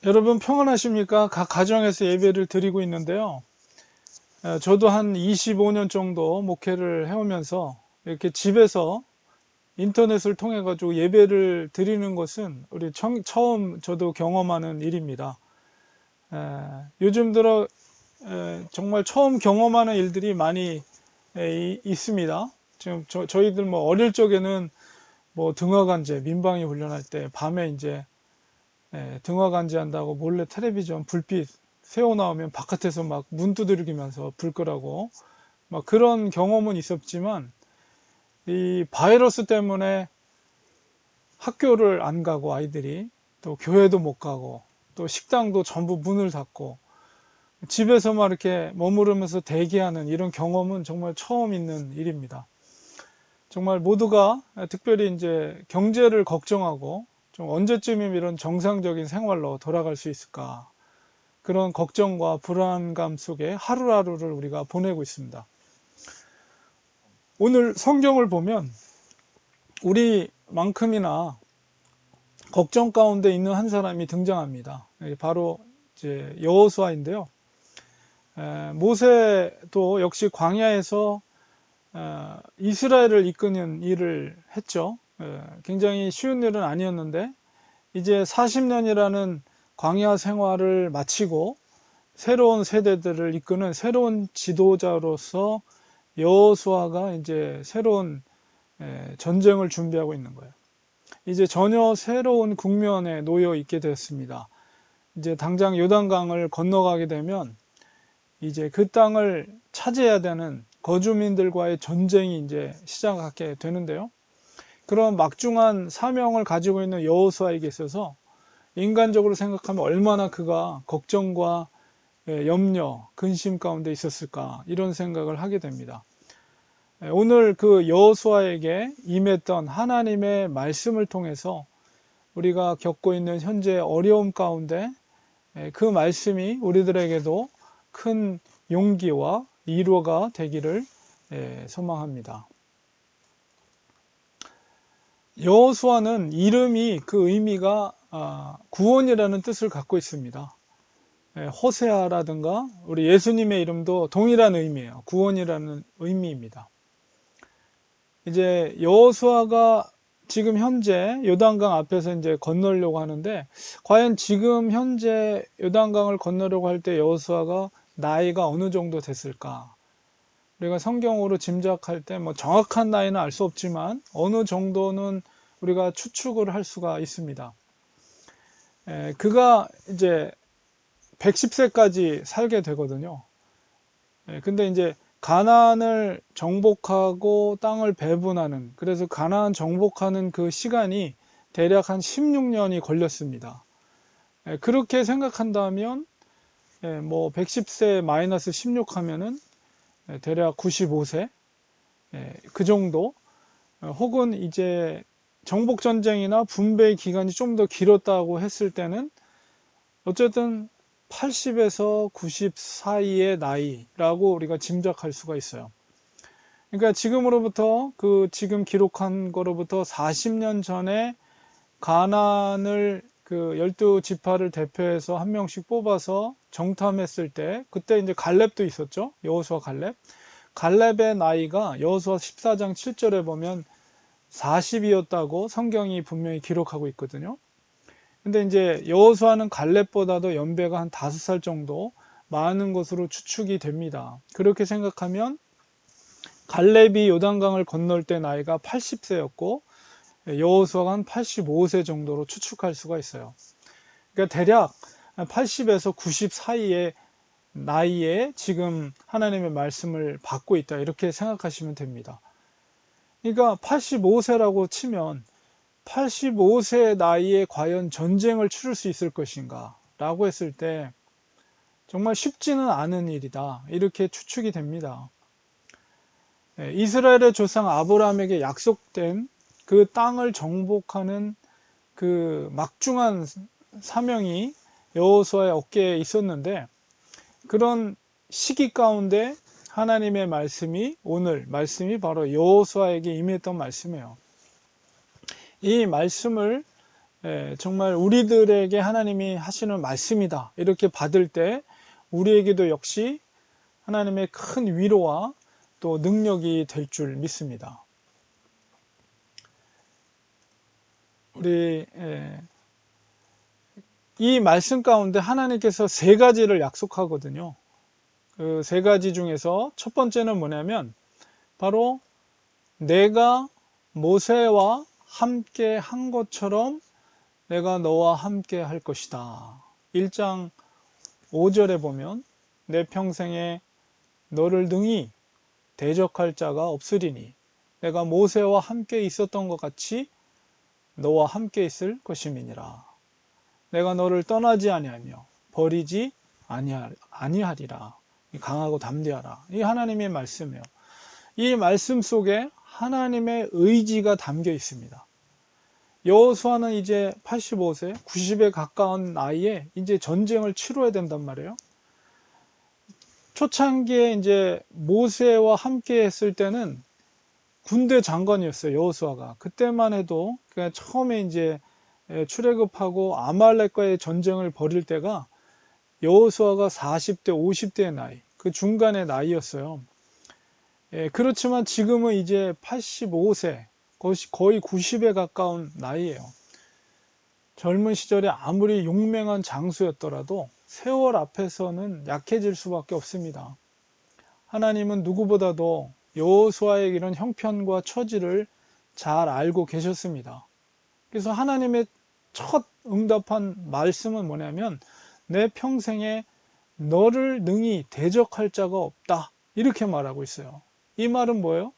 여러분 평안하십니까? 각 가정에서 예배를 드리고 있는데요. 저도 한 25년 정도 목회를 해오면서 이렇게 집에서 인터넷을 통해 가지고 예배를 드리는 것은 처음 저도 경험하는 일입니다. 에, 요즘 들어 정말 처음 경험하는 일들이 많이 있습니다. 지금 저희들 뭐 어릴 적에는 뭐 등하관제 민방위 훈련할 때 밤에 이제 등하관제 한다고 몰래 텔레비전 불빛 새어 나오면 바깥에서 막 문 두드리면서 불 끄라고 막 그런 경험은 있었지만, 이 바이러스 때문에 학교를 안 가고 아이들이 또 교회도 못 가고 또 식당도 전부 문을 닫고 집에서만 이렇게 머무르면서 대기하는 이런 경험은 정말 처음 있는 일입니다. 정말 모두가 특별히 이제 경제를 걱정하고 좀 언제쯤이면 이런 정상적인 생활로 돌아갈 수 있을까, 그런 걱정과 불안감 속에 하루하루를 우리가 보내고 있습니다. 오늘 성경을 보면 우리만큼이나 걱정 가운데 있는 한 사람이 등장합니다. 바로 이제 여호수아인데요. 모세도 역시 광야에서 이스라엘을 이끄는 일을 했죠. 굉장히 쉬운 일은 아니었는데 이제 40년이라는 광야 생활을 마치고 새로운 세대들을 이끄는 새로운 지도자로서 여호수아가 이제 새로운 전쟁을 준비하고 있는 거예요. 이제 전혀 새로운 국면에 놓여 있게 됐습니다. 이제 당장 요단강을 건너가게 되면 이제 그 땅을 차지해야 되는 거주민들과의 전쟁이 이제 시작하게 되는데요. 그런 막중한 사명을 가지고 있는 여호수아에게 있어서 인간적으로 생각하면 얼마나 그가 걱정과 염려, 근심 가운데 있었을까, 이런 생각을 하게 됩니다. 오늘 그 여호수아에게 임했던 하나님의 말씀을 통해서 우리가 겪고 있는 현재 어려움 가운데 그 말씀이 우리들에게도 큰 용기와 위로가 되기를 소망합니다. 여호수아는 이름이 그 의미가 구원이라는 뜻을 갖고 있습니다. 호세아라든가 우리 예수님의 이름도 동일한 의미예요. 구원이라는 의미입니다. 이제 여호수아가 지금 현재 요단강 앞에서 이제 건너려고 하는데, 과연 지금 현재 요단강을 건너려고 할 때 여호수아가 나이가 어느 정도 됐을까? 우리가 성경으로 짐작할 때 뭐 정확한 나이는 알 수 없지만 어느 정도는 우리가 추측을 할 수가 있습니다. 그가 이제 110세까지 살게 되거든요. 근데 이제 가나안을 정복하고 땅을 배분하는, 그래서 가나안 정복하는 그 시간이 대략 한 16년이 걸렸습니다. 그렇게 생각한다면 뭐 110세 마이너스 16 하면은 대략 95세 그 정도, 혹은 이제 정복 전쟁이나 분배의 기간이 좀 더 길었다고 했을 때는 어쨌든 80에서 90 사이의 나이라고 우리가 짐작할 수가 있어요. 그러니까 지금으로부터 지금 기록한 거로부터 40년 전에 가나안을 그 12지파를 대표해서 한 명씩 뽑아서 정탐했을 때, 그때 이제 갈렙도 있었죠. 여호수아 갈렙의 나이가 여호수아 14장 7절에 보면 40이었다고 성경이 분명히 기록하고 있거든요. 근데 이제 여호수아는 갈렙보다도 연배가 한 5살 정도 많은 것으로 추측이 됩니다. 그렇게 생각하면 갈렙이 요단강을 건널 때 나이가 80세였고 여호수아가 한 85세 정도로 추측할 수가 있어요. 그러니까 대략 80에서 90 사이의 나이에 지금 하나님의 말씀을 받고 있다, 이렇게 생각하시면 됩니다. 그러니까 85세라고 치면 85세 나이에 과연 전쟁을 치를 수 있을 것인가 라고 했을 때 정말 쉽지는 않은 일이다, 이렇게 추측이 됩니다. 이스라엘의 조상 아브라함에게 약속된 그 땅을 정복하는 그 막중한 사명이 여호수아의 어깨에 있었는데, 그런 시기 가운데 하나님의 말씀이, 오늘 말씀이 바로 여호수아에게 임했던 말씀이에요. 이 말씀을 정말 우리들에게 하나님이 하시는 말씀이다 이렇게 받을 때 우리에게도 역시 하나님의 큰 위로와 또 능력이 될 줄 믿습니다. 우리 이 말씀 가운데 하나님께서 세 가지를 약속하거든요. 그 세 가지 중에서 첫 번째는 뭐냐면 바로 내가 모세와 함께 한 것처럼 내가 너와 함께 할 것이다. 1장 5절에 보면 내 평생에 너를 능히 대적할 자가 없으리니 내가 모세와 함께 있었던 것 같이 너와 함께 있을 것임이니라. 내가 너를 떠나지 아니하며 버리지 아니하리라. 강하고 담대하라. 이 하나님의 말씀이에요. 이 말씀 속에 하나님의 의지가 담겨 있습니다. 여호수아는 이제 85세, 90에 가까운 나이에 이제 전쟁을 치러야 된단 말이에요. 초창기에 이제 모세와 함께 했을 때는 군대 장관이었어요, 여호수아가. 그때만 해도 그냥 처음에 이제 출애굽하고 아말렉과의 전쟁을 벌일 때가 여호수아가 40대, 50대의 나이, 그 중간의 나이였어요. 그렇지만 지금은 이제 85세, 거의 90에 가까운 나이예요. 젊은 시절에 아무리 용맹한 장수였더라도 세월 앞에서는 약해질 수밖에 없습니다. 하나님은 누구보다도 여호수아의 이런 형편과 처지를 잘 알고 계셨습니다. 그래서 하나님의 첫 응답한 말씀은 뭐냐면 내 평생에 너를 능히 대적할 자가 없다 이렇게 말하고 있어요. 이 말은 뭐예요?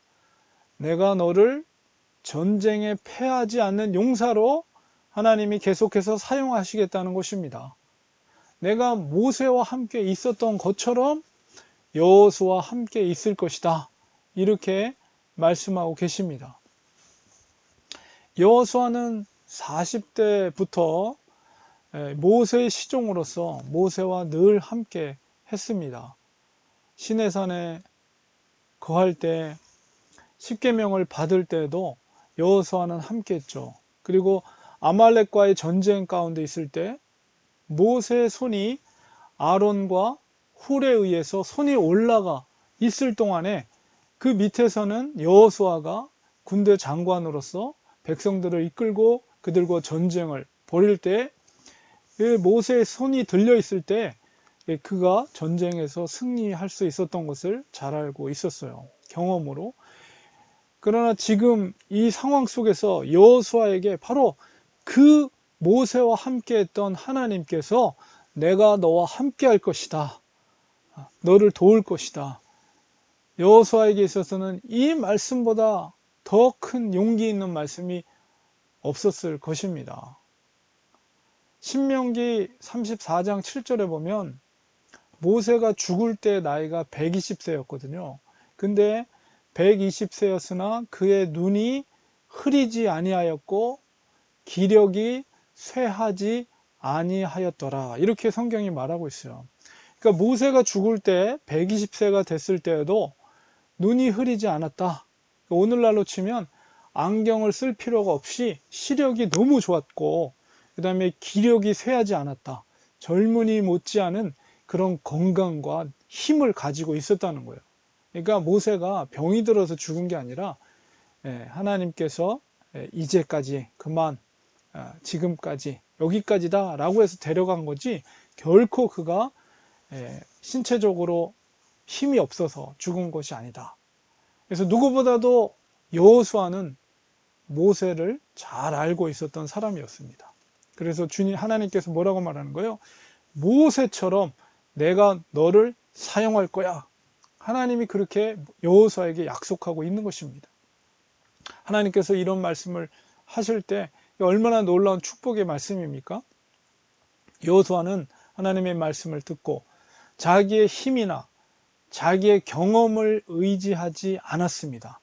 내가 너를 전쟁에 패하지 않는 용사로 하나님이 계속해서 사용하시겠다는 것입니다. 내가 모세와 함께 있었던 것처럼 여호수아와 함께 있을 것이다 이렇게 말씀하고 계십니다. 여호수아는 40대부터 모세의 시종으로서 모세와 늘 함께 했습니다. 시내산에 거할 때 십계명을 받을 때도 여호수아는 함께 했죠. 그리고 아말렉과의 전쟁 가운데 있을 때 모세의 손이 아론과 훌에 의해서 손이 올라가 있을 동안에 그 밑에서는 여호수아가 군대 장관으로서 백성들을 이끌고 그들과 전쟁을 벌일 때 모세의 손이 들려 있을 때 그가 전쟁에서 승리할 수 있었던 것을 잘 알고 있었어요. 경험으로. 그러나 지금 이 상황 속에서 여호수아에게 바로 그 모세와 함께 했던 하나님께서 내가 너와 함께 할 것이다. 너를 도울 것이다. 여호수아에게 있어서는 이 말씀보다 더 큰 용기 있는 말씀이 없었을 것입니다. 신명기 34장 7절에 보면 모세가 죽을 때 나이가 120세였거든요. 근데 120세였으나 그의 눈이 흐리지 아니하였고 기력이 쇠하지 아니하였더라. 이렇게 성경이 말하고 있어요. 그러니까 모세가 죽을 때 120세가 됐을 때에도 눈이 흐리지 않았다. 오늘날로 치면 안경을 쓸 필요가 없이 시력이 너무 좋았고 그 다음에 기력이 쇠하지 않았다. 젊은이 못지않은 그런 건강과 힘을 가지고 있었다는 거예요. 그러니까 모세가 병이 들어서 죽은 게 아니라 하나님께서 이제까지 그만 지금까지 여기까지다 라고 해서 데려간 거지 결코 그가 신체적으로 힘이 없어서 죽은 것이 아니다. 그래서 누구보다도 여호수아는 모세를 잘 알고 있었던 사람이었습니다. 그래서 주님 하나님께서 뭐라고 말하는 거예요? 모세처럼 내가 너를 사용할 거야. 하나님이 그렇게 여호수아에게 약속하고 있는 것입니다. 하나님께서 이런 말씀을 하실 때 얼마나 놀라운 축복의 말씀입니까? 여호수아는 하나님의 말씀을 듣고 자기의 힘이나 자기의 경험을 의지하지 않았습니다.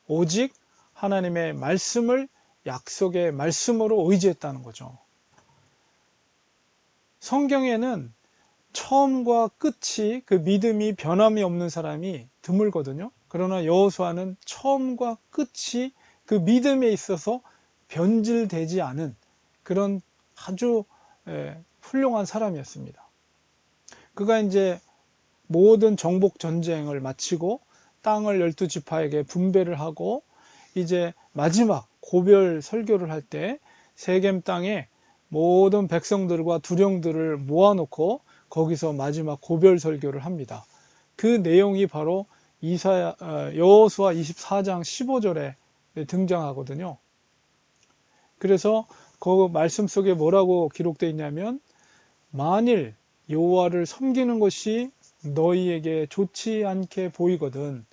오직 하나님의 말씀을 약속의 말씀으로 의지했다는 거죠. 성경에는 처음과 끝이 그 믿음이 변함이 없는 사람이 드물거든요. 그러나 여호수아는 처음과 끝이 그 믿음에 있어서 변질되지 않은 그런 아주 훌륭한 사람이었습니다. 그가 이제 모든 정복 전쟁을 마치고 땅을 12지파에게 분배를 하고 이제 마지막 고별 설교를 할 때 세겜 땅에 모든 백성들과 두령들을 모아놓고 거기서 마지막 고별 설교를 합니다. 그 내용이 바로 여호수아 24장 15절에 등장하거든요. 그래서 그 말씀 속에 뭐라고 기록되어 있냐면, 만일 여호와를 섬기는 것이 너희에게 좋지 않게 보이거든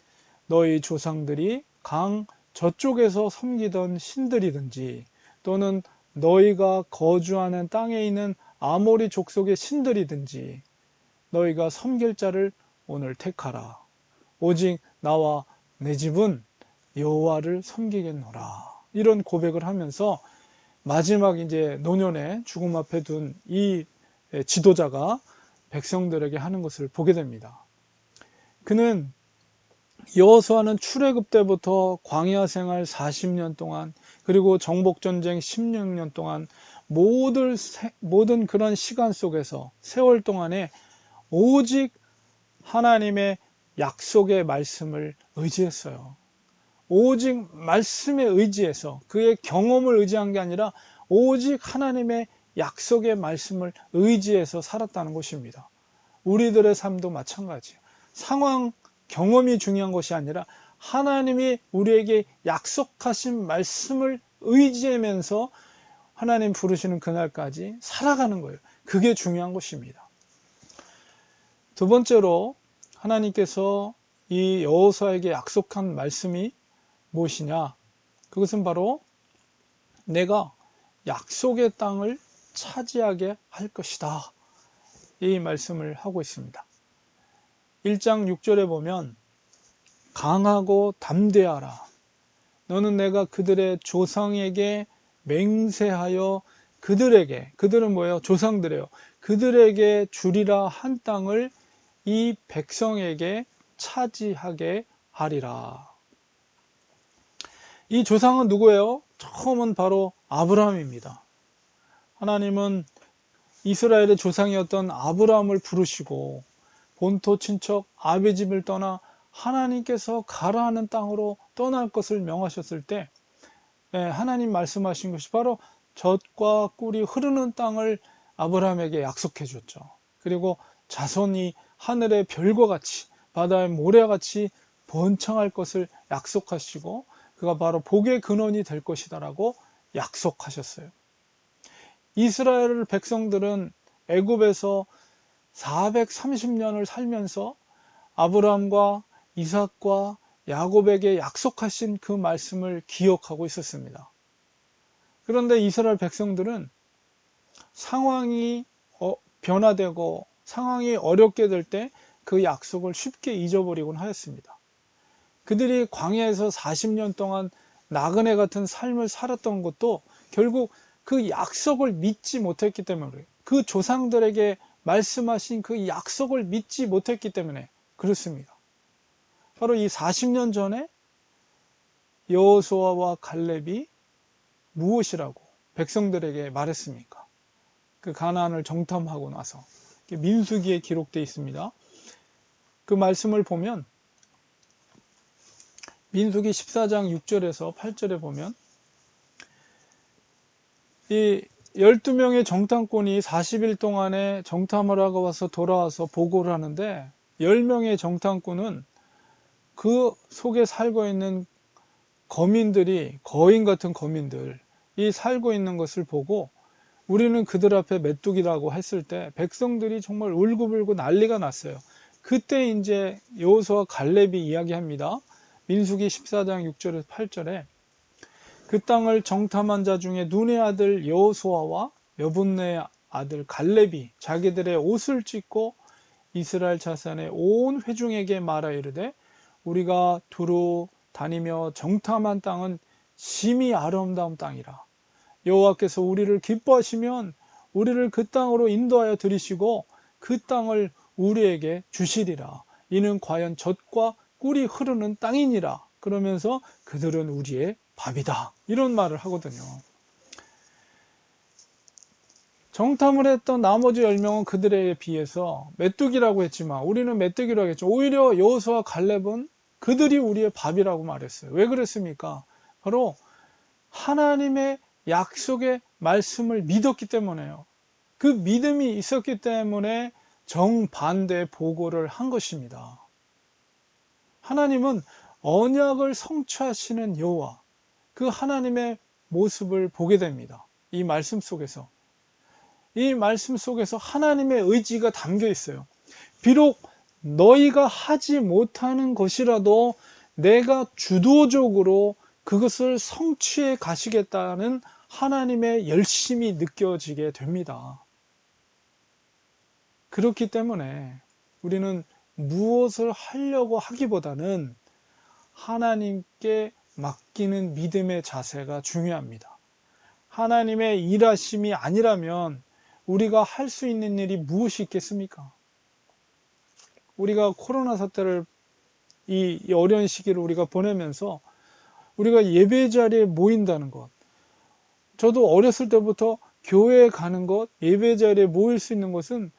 너희 조상들이 강 저쪽에서 섬기던 신들이든지 또는 너희가 거주하는 땅에 있는 아모리 족속의 신들이든지 너희가 섬길 자를 오늘 택하라. 오직 나와 내 집은 여호와를 섬기겠노라. 이런 고백을 하면서 마지막 이제 노년에 죽음 앞에 둔 이 지도자가 백성들에게 하는 것을 보게 됩니다. 그는 여호수아는 출애굽 때부터 광야 생활 40년 동안 그리고 정복전쟁 16년 동안 모든 그런 시간 속에서 세월 동안에 오직 하나님의 약속의 말씀을 의지했어요. 오직 말씀에 의지해서 그의 경험을 의지한 게 아니라 오직 하나님의 약속의 말씀을 의지해서 살았다는 것입니다. 우리들의 삶도 마찬가지예요. 상황, 경험이 중요한 것이 아니라 하나님이 우리에게 약속하신 말씀을 의지하면서 하나님 부르시는 그날까지 살아가는 거예요. 그게 중요한 것입니다. 두 번째로 하나님께서 이 여호수아에게 약속한 말씀이 무엇이냐? 그것은 바로 내가 약속의 땅을 차지하게 할 것이다. 이 말씀을 하고 있습니다. 1장 6절에 보면 강하고 담대하라. 너는 내가 그들의 조상에게 맹세하여 그들은 뭐예요? 조상들이에요. 그들에게 주리라 한 땅을 이 백성에게 차지하게 하리라. 이 조상은 누구예요? 처음은 바로 아브라함입니다. 하나님은 이스라엘의 조상이었던 아브라함을 부르시고 본토 친척 아비 집을 떠나 하나님께서 가라 하는 땅으로 떠날 것을 명하셨을 때 하나님 말씀하신 것이 바로 젖과 꿀이 흐르는 땅을 아브라함에게 약속해 줬죠. 그리고 자손이 하늘의 별과 같이 바다의 모래와 같이 번창할 것을 약속하시고 그가 바로 복의 근원이 될 것이다라고 약속하셨어요. 이스라엘 백성들은 애굽에서 430년을 살면서 아브라함과 이삭과 야곱에게 약속하신 그 말씀을 기억하고 있었습니다. 그런데 이스라엘 백성들은 상황이 변화되고 상황이 어렵게 될 때 그 약속을 쉽게 잊어버리곤 하였습니다. 그들이 광야에서 40년 동안 나그네 같은 삶을 살았던 것도 결국 그 약속을 믿지 못했기 때문에, 그 조상들에게 말씀하신 그 약속을 믿지 못했기 때문에 그렇습니다. 바로 이 40년 전에 여호수아와 갈렙이 무엇이라고 백성들에게 말했습니까? 그 가나안을 정탐하고 나서 민수기에 기록되어 있습니다. 그 말씀을 보면 민수기 14장 6절에서 8절에 보면 이 12명의 정탐꾼이 40일 동안에 정탐을 하고 와서 돌아와서 보고를 하는데 10명의 정탐꾼은 그 속에 살고 있는 거민들이 거인 같은 거민들이 살고 있는 것을 보고 우리는 그들 앞에 메뚜기라고 했을 때 백성들이 정말 울고불고 난리가 났어요. 그때 이제 여호수아 갈렙이 이야기합니다. 민수기 14장 6절에서 8절에 그 땅을 정탐한 자 중에 눈의 아들 여호수아와 여분네의 아들 갈렙이 자기들의 옷을 찢고 이스라엘 자손의 온 회중에게 말하 이르되 우리가 두루 다니며 정탐한 땅은 심히 아름다운 땅이라. 여호와께서 우리를 기뻐하시면 우리를 그 땅으로 인도하여 들이시고 그 땅을 우리에게 주시리라. 이는 과연 젖과 꿀이 흐르는 땅이니라. 그러면서 그들은 우리의 밥이다. 이런 말을 하거든요. 정탐을 했던 나머지 10명은 그들에게 비해서 메뚜기라고 했지만 우리는 메뚜기라고 했죠. 오히려 여호수아와 갈렙은 그들이 우리의 밥이라고 말했어요. 왜 그랬습니까? 바로 하나님의 약속의 말씀을 믿었기 때문에요. 그 믿음이 있었기 때문에 정반대 보고를 한 것입니다. 하나님은 언약을 성취하시는 여호와, 그 하나님의 모습을 보게 됩니다. 이 말씀 속에서. 이 말씀 속에서 하나님의 의지가 담겨 있어요. 비록 너희가 하지 못하는 것이라도 내가 주도적으로 그것을 성취해 가시겠다는 하나님의 열심이 느껴지게 됩니다. 그렇기 때문에 우리는 무엇을 하려고 하기보다는 하나님께 맡기는 믿음의 자세가 중요합니다. 하나님의 일하심이 아니라면 우리가 할 수 있는 일이 무엇이 있겠습니까? 우리가 코로나 사태를 이 어려운 시기를 우리가 보내면서 우리가 예배 자리에 모인다는 것, 저도 어렸을 때부터 교회에 가는 것, 예배 자리에 모일 수 있는 것은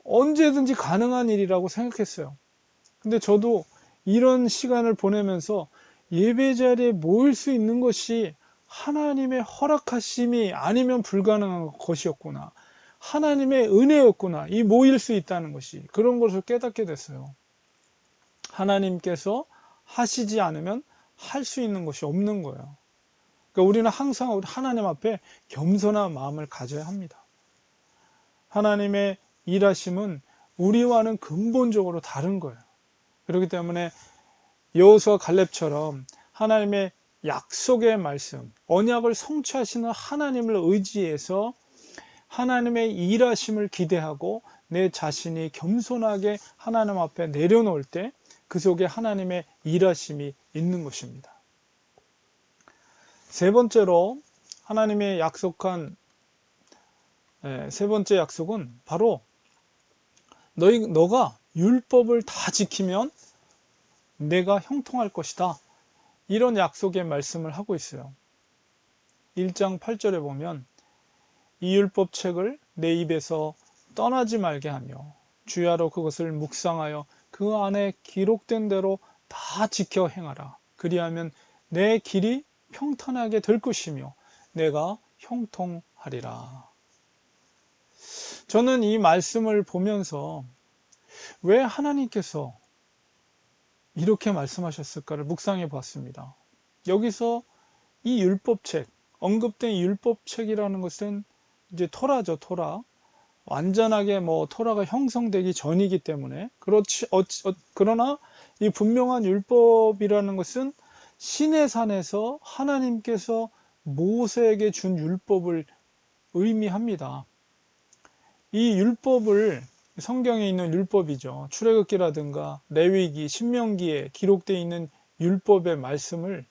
언제든지 가능한 일이라고 생각했어요. 근데 저도 이런 시간을 보내면서 예배 자리에 모일 수 있는 것이 하나님의 허락하심이 아니면 불가능한 것이었구나. 하나님의 은혜였구나. 이 모일 수 있다는 것이 그런 것을 깨닫게 됐어요. 하나님께서 하시지 않으면 할 수 있는 것이 없는 거예요. 그러니까 우리는 항상 하나님 앞에 겸손한 마음을 가져야 합니다. 하나님의 일하심은 우리와는 근본적으로 다른 거예요. 그렇기 때문에 여호수아 갈렙처럼 하나님의 약속의 말씀, 언약을 성취하시는 하나님을 의지해서 하나님의 일하심을 기대하고 내 자신이 겸손하게 하나님 앞에 내려놓을 때 그 속에 하나님의 일하심이 있는 것입니다. 세 번째로 하나님의 약속한 세 번째 약속은 바로 너가 율법을 다 지키면 내가 형통할 것이다. 이런 약속의 말씀을 하고 있어요. 1장 8절에 보면 이 율법책을 내 입에서 떠나지 말게 하며 주야로 그것을 묵상하여 그 안에 기록된 대로 다 지켜 행하라. 그리하면 내 길이 평탄하게 될 것이며 내가 형통하리라. 저는 이 말씀을 보면서 왜 하나님께서 이렇게 말씀하셨을까를 묵상해 봤습니다. 여기서 이 율법책, 언급된 율법책이라는 것은 이제 토라죠, 토라. 완전하게 토라가 형성되기 전이기 때문에 그러나 이 분명한 율법이라는 것은 시내산에서 하나님께서 모세에게 준 율법을 의미합니다. 이 율법을 성경에 있는 율법이죠. 출애굽기라든가 레위기, 신명기에 기록되어 있는 율법의 말씀을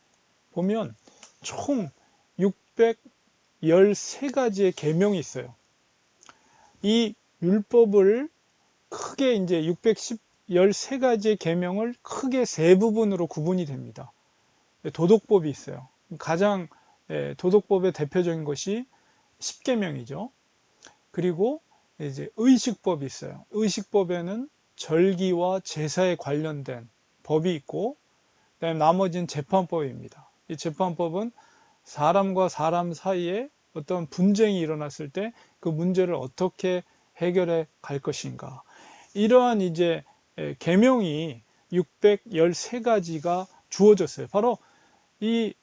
보면 총 613가지의 계명이 있어요. 이 율법을 크게 이제 613가지의 계명을 크게 세 부분으로 구분이 됩니다. 도덕법이 있어요. 가장 도덕법의 대표적인 것이 10계명이죠. 그리고 이제 의식법이 있어요. 의식법에는 절기와 제사에 관련된 법이 있고, 그다음에 나머지는 재판법입니다. 이 재판법은 사람과 사람 사이에 어떤 분쟁이 일어났을 때 그 문제를 어떻게 해결해 갈 것인가. 이러한 이제 계명이 613가지가 주어졌어요. 바로 이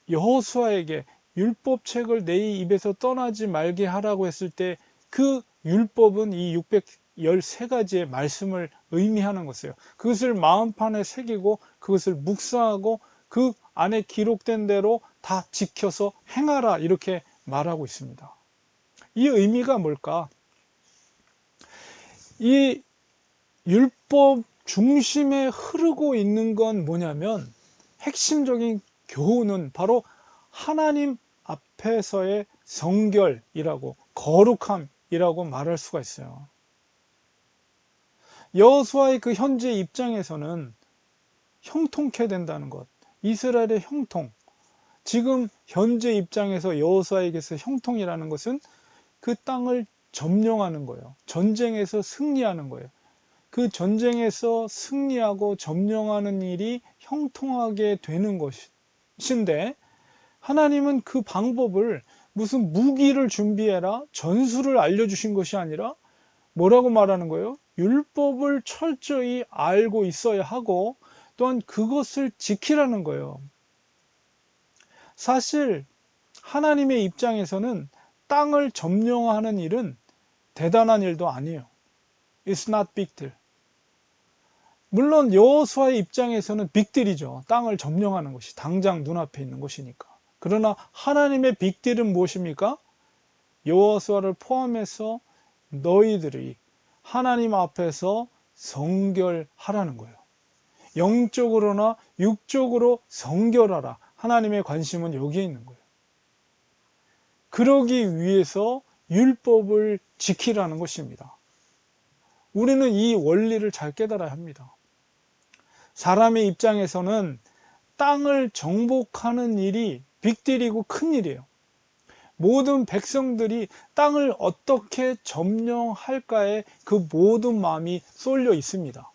여호수아에게 율법책을 내 입에서 떠나지 말게 하라고 했을 때 그 율법은 이 613가지의 말씀을 의미하는 것이에요. 그것을 마음판에 새기고 그것을 묵상하고 그 안에 기록된 대로 다 지켜서 행하라, 이렇게 말하고 있습니다. 이 의미가 뭘까? 이 율법 중심에 흐르고 있는 건 뭐냐면, 핵심적인 교훈은 바로 하나님 앞에서의 성결이라고, 거룩함이라고 말할 수가 있어요. 여호수아의 그 현재 입장에서는 형통케 된다는 것, 이스라엘의 형통, 지금 현재 입장에서 여호수아에게서 형통이라는 것은 그 땅을 점령하는 거예요. 전쟁에서 승리하는 거예요. 그 전쟁에서 승리하고 점령하는 일이 형통하게 되는 것인데, 하나님은 그 방법을 무슨 무기를 준비해라, 전술을 알려주신 것이 아니라 뭐라고 말하는 거예요? 율법을 철저히 알고 있어야 하고 또한 그것을 지키라는 거예요. 사실 하나님의 입장에서는 땅을 점령하는 일은 대단한 일도 아니에요. It's not big deal. 물론 여호수아의 입장에서는 빅딜이죠. 땅을 점령하는 것이 당장 눈앞에 있는 것이니까. 그러나 하나님의 빅딜은 무엇입니까? 여호수아를 포함해서 너희들이 하나님 앞에서 성결하라는 거예요. 영적으로나 육적으로 성결하라. 하나님의 관심은 여기에 있는 거예요. 그러기 위해서 율법을 지키라는 것입니다. 우리는 이 원리를 잘 깨달아야 합니다. 사람의 입장에서는 땅을 정복하는 일이 빅딜이고 큰 일이에요. 모든 백성들이 땅을 어떻게 점령할까에 그 모든 마음이 쏠려 있습니다.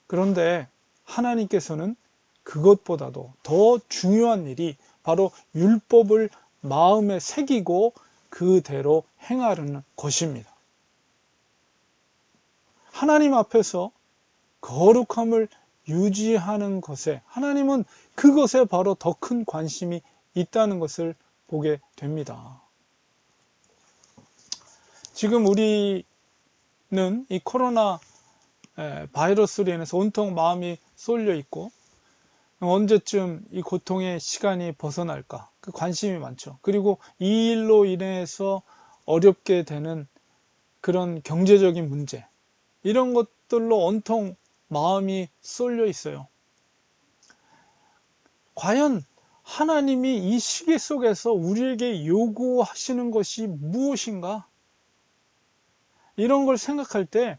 그런데 하나님께서는 그것보다도 더 중요한 일이 바로 율법을 마음에 새기고 그대로 행하려는 것입니다. 하나님 앞에서 거룩함을 유지하는 것에 하나님은 그것에 바로 더 큰 관심이 있다는 것을 보게 됩니다. 지금 우리는 이 코로나 바이러스로 인해서 온통 마음이 쏠려 있고 언제쯤 이 고통의 시간이 벗어날까 그 관심이 많죠. 그리고 이 일로 인해서 어렵게 되는 그런 경제적인 문제 이런 것들로 온통 마음이 쏠려 있어요. 과연 하나님이 이 시기 속에서 우리에게 요구하시는 것이 무엇인가? 이런 걸 생각할 때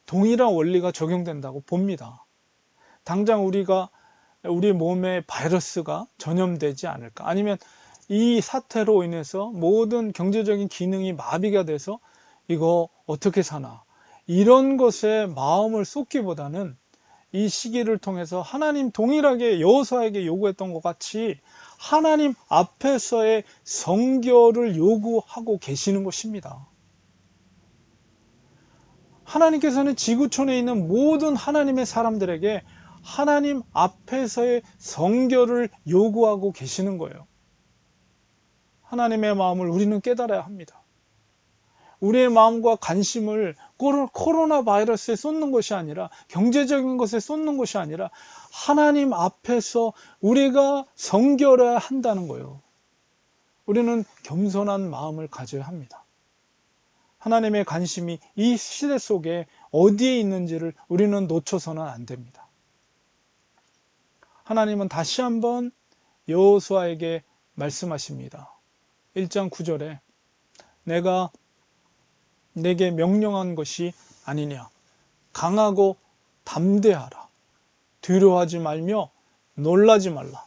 동일한 원리가 적용된다고 봅니다. 당장 우리 몸에 바이러스가 전염되지 않을까? 아니면 이 사태로 인해서 모든 경제적인 기능이 마비가 돼서 이거 어떻게 사나? 이런 것에 마음을 쏟기보다는 이 시기를 통해서 하나님 동일하게 여호수아에게 요구했던 것 같이 하나님 앞에서의 성결을 요구하고 계시는 것입니다. 하나님께서는 지구촌에 있는 모든 하나님의 사람들에게 하나님 앞에서의 성결을 요구하고 계시는 거예요. 하나님의 마음을 우리는 깨달아야 합니다. 우리의 마음과 관심을 코로나 바이러스에 쏟는 것이 아니라 경제적인 것에 쏟는 것이 아니라 하나님 앞에서 우리가 성결해야 한다는 거예요. 우리는 겸손한 마음을 가져야 합니다. 하나님의 관심이 이 시대 속에 어디에 있는지를 우리는 놓쳐서는 안 됩니다. 하나님은 다시 한번 여호수아에게 말씀하십니다. 1장 9절에 내가 내게 명령한 것이 아니냐. 강하고 담대하라. 두려워하지 말며 놀라지 말라.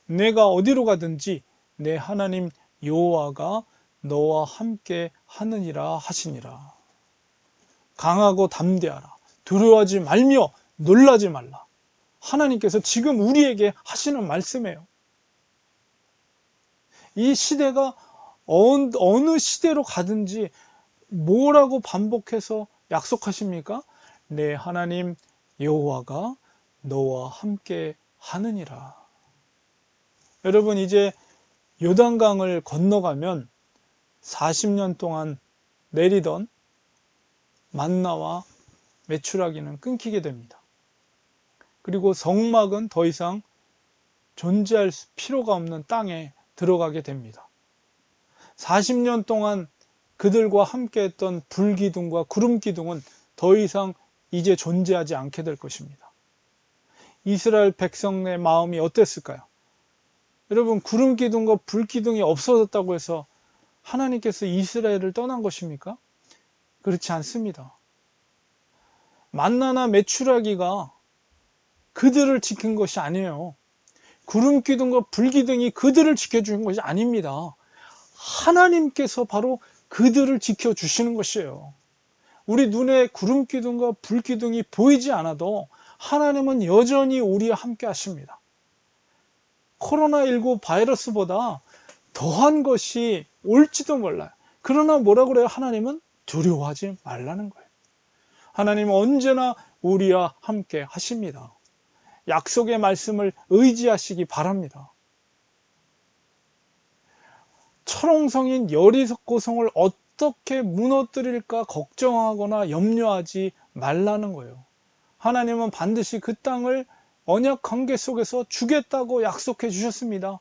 내가 어디로 가든지 내 하나님 여호와가 너와 함께 하느니라 하시니라. 강하고 담대하라. 두려워하지 말며 놀라지 말라. 하나님께서 지금 우리에게 하시는 말씀이에요. 이 시대가 어느 시대로 가든지 뭐라고 반복해서 약속하십니까? 내 하나님 여호와가 너와 함께 하느니라. 여러분 이제 요단강을 건너가면 40년 동안 내리던 만나와 메추라기는 끊기게 됩니다. 그리고 성막은 더 이상 존재할 필요가 없는 땅에 들어가게 됩니다. 40년 동안 그들과 함께 했던 불기둥과 구름기둥은 더 이상 이제 존재하지 않게 될 것입니다. 이스라엘 백성의 마음이 어땠을까요? 여러분 구름기둥과 불기둥이 없어졌다고 해서 하나님께서 이스라엘을 떠난 것입니까? 그렇지 않습니다. 만나나 메추라기가 그들을 지킨 것이 아니에요. 구름기둥과 불기둥이 그들을 지켜준 것이 아닙니다. 하나님께서 바로 그들을 지켜주시는 것이에요. 우리 눈에 구름 기둥과 불 기둥이 보이지 않아도 하나님은 여전히 우리와 함께 하십니다. 코로나19 바이러스보다 더한 것이 올지도 몰라요. 그러나 뭐라 그래요? 하나님은 두려워하지 말라는 거예요. 하나님은 언제나 우리와 함께 하십니다. 약속의 말씀을 의지하시기 바랍니다. 철옹성인 여리고성을 어떻게 무너뜨릴까 걱정하거나 염려하지 말라는 거예요. 하나님은 반드시 그 땅을 언약 관계 속에서 주겠다고 약속해 주셨습니다.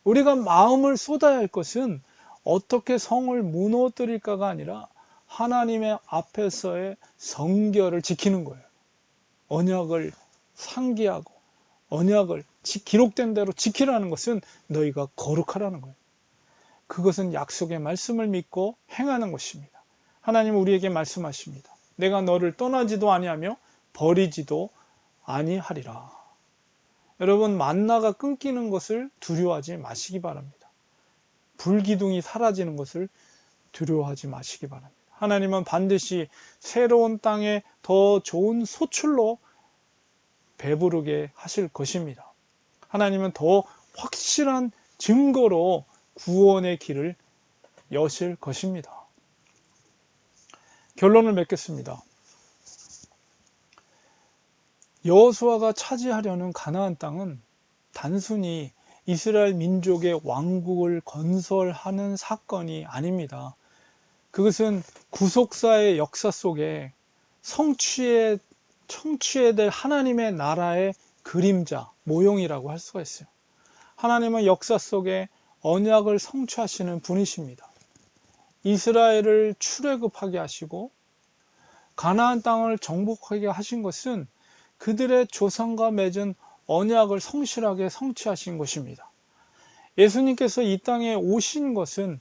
우리가 마음을 쏟아야 할 것은 어떻게 성을 무너뜨릴까가 아니라 하나님의 앞에서의 성결을 지키는 거예요. 언약을 상기하고 언약을 기록된 대로 지키라는 것은 너희가 거룩하라는 거예요. 그것은 약속의 말씀을 믿고 행하는 것입니다. 하나님은 우리에게 말씀하십니다. 내가 너를 떠나지도 아니하며 버리지도 아니하리라. 여러분, 만나가 끊기는 것을 두려워하지 마시기 바랍니다. 불기둥이 사라지는 것을 두려워하지 마시기 바랍니다. 하나님은 반드시 새로운 땅에 더 좋은 소출로 배부르게 하실 것입니다. 하나님은 더 확실한 증거로 구원의 길을 여실 것입니다. 결론을 맺겠습니다. 여호수아가 차지하려는 가나안 땅은 단순히 이스라엘 민족의 왕국을 건설하는 사건이 아닙니다. 그것은 구속사의 역사 속에 청취해야 될 하나님의 나라의 그림자, 모형이라고 할 수가 있어요. 하나님은 역사 속에 언약을 성취하시는 분이십니다. 이스라엘을 출애굽하게 하시고 가나안 땅을 정복하게 하신 것은 그들의 조상과 맺은 언약을 성실하게 성취하신 것입니다. 예수님께서 이 땅에 오신 것은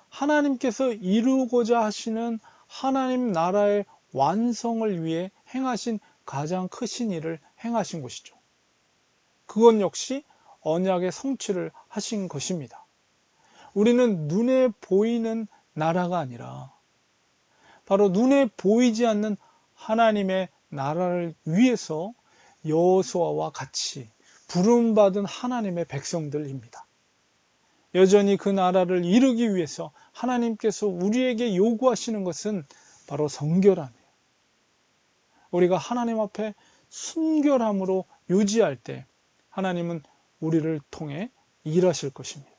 하나님께서 이루고자 하시는 하나님 나라의 완성을 위해 행하신 가장 크신 일을 행하신 것이죠. 그건 역시 언약의 성취를 하신 것입니다. 우리는 눈에 보이는 나라가 아니라 바로 눈에 보이지 않는 하나님의 나라를 위해서 여호수아와 같이 부름받은 하나님의 백성들입니다. 여전히 그 나라를 이루기 위해서 하나님께서 우리에게 요구하시는 것은 바로 성결함이에요. 우리가 하나님 앞에 순결함으로 유지할 때 하나님은 우리를 통해 일하실 것입니다.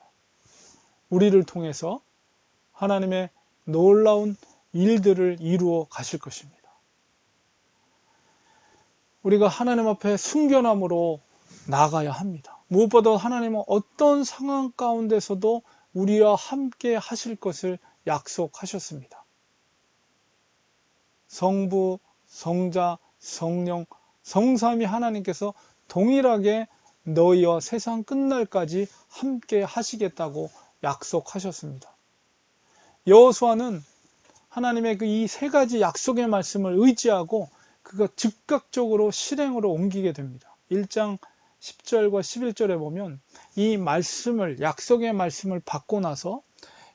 우리를 통해서 하나님의 놀라운 일들을 이루어 가실 것입니다. 우리가 하나님 앞에 순결함으로 나가야 합니다. 무엇보다 하나님은 어떤 상황 가운데서도 우리와 함께 하실 것을 약속하셨습니다. 성부, 성자, 성령, 성삼위 하나님께서 동일하게 너희와 세상 끝날까지 함께 하시겠다고 약속하셨습니다. 여호수아는 하나님의 그 이 세 가지 약속의 말씀을 의지하고 그가 즉각적으로 실행으로 옮기게 됩니다. 1장 10절과 11절에 보면 이 말씀을, 약속의 말씀을 받고 나서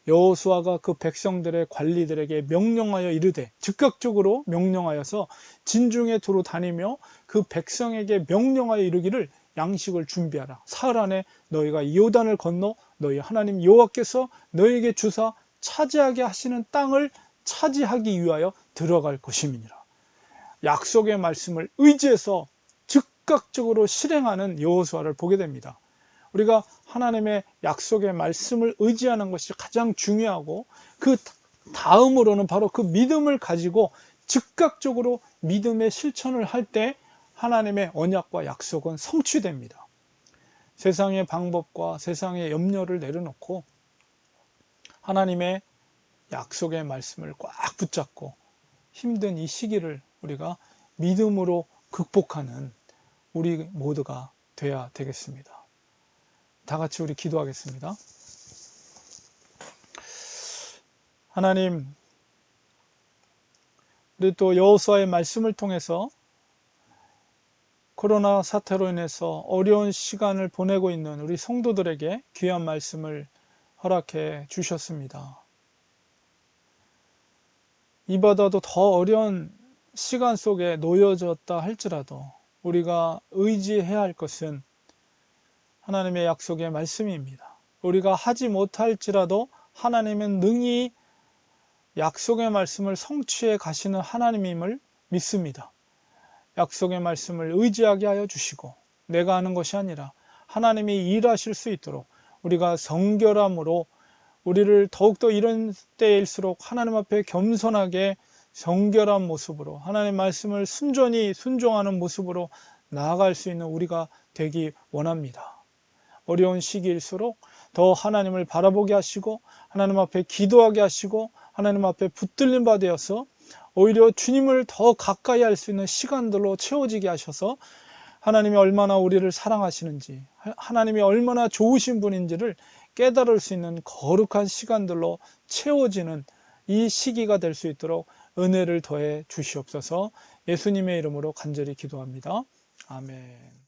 여호수아가 그 백성들의 관리들에게 명령하여 이르되, 즉각적으로 명령하여서 진중에 두루 다니며 그 백성에게 명령하여 이르기를 양식을 준비하라. 사흘 안에 너희가 요단을 건너 너희 하나님 여호와께서 너희에게 주사 차지하게 하시는 땅을 차지하기 위하여 들어갈 것임이니라. 약속의 말씀을 의지해서 즉각적으로 실행하는 여호수아를 보게 됩니다. 우리가 하나님의 약속의 말씀을 의지하는 것이 가장 중요하고, 그 다음으로는 바로 그 믿음을 가지고 즉각적으로 믿음의 실천을 할 때 하나님의 언약과 약속은 성취됩니다. 세상의 방법과 세상의 염려를 내려놓고 하나님의 약속의 말씀을 꽉 붙잡고 힘든 이 시기를 우리가 믿음으로 극복하는 우리 모두가 돼야 되겠습니다. 다 같이 우리 기도하겠습니다. 하나님, 우리 또 여호수아의 말씀을 통해서 코로나 사태로 인해서 어려운 시간을 보내고 있는 우리 성도들에게 귀한 말씀을 허락해 주셨습니다. 이보다도 더 어려운 시간 속에 놓여졌다 할지라도 우리가 의지해야 할 것은 하나님의 약속의 말씀입니다. 우리가 하지 못할지라도 하나님은 능히 약속의 말씀을 성취해 가시는 하나님임을 믿습니다. 약속의 말씀을 의지하게 하여 주시고 내가 하는 것이 아니라 하나님이 일하실 수 있도록 우리가 성결함으로 우리를 더욱더 이런 때일수록 하나님 앞에 겸손하게 성결한 모습으로 하나님의 말씀을 순전히 순종하는 모습으로 나아갈 수 있는 우리가 되기 원합니다. 어려운 시기일수록 더 하나님을 바라보게 하시고 하나님 앞에 기도하게 하시고 하나님 앞에 붙들림 받아서 오히려 주님을 더 가까이 할 수 있는 시간들로 채워지게 하셔서 하나님이 얼마나 우리를 사랑하시는지 하나님이 얼마나 좋으신 분인지를 깨달을 수 있는 거룩한 시간들로 채워지는 이 시기가 될 수 있도록 은혜를 더해 주시옵소서. 예수님의 이름으로 간절히 기도합니다. 아멘.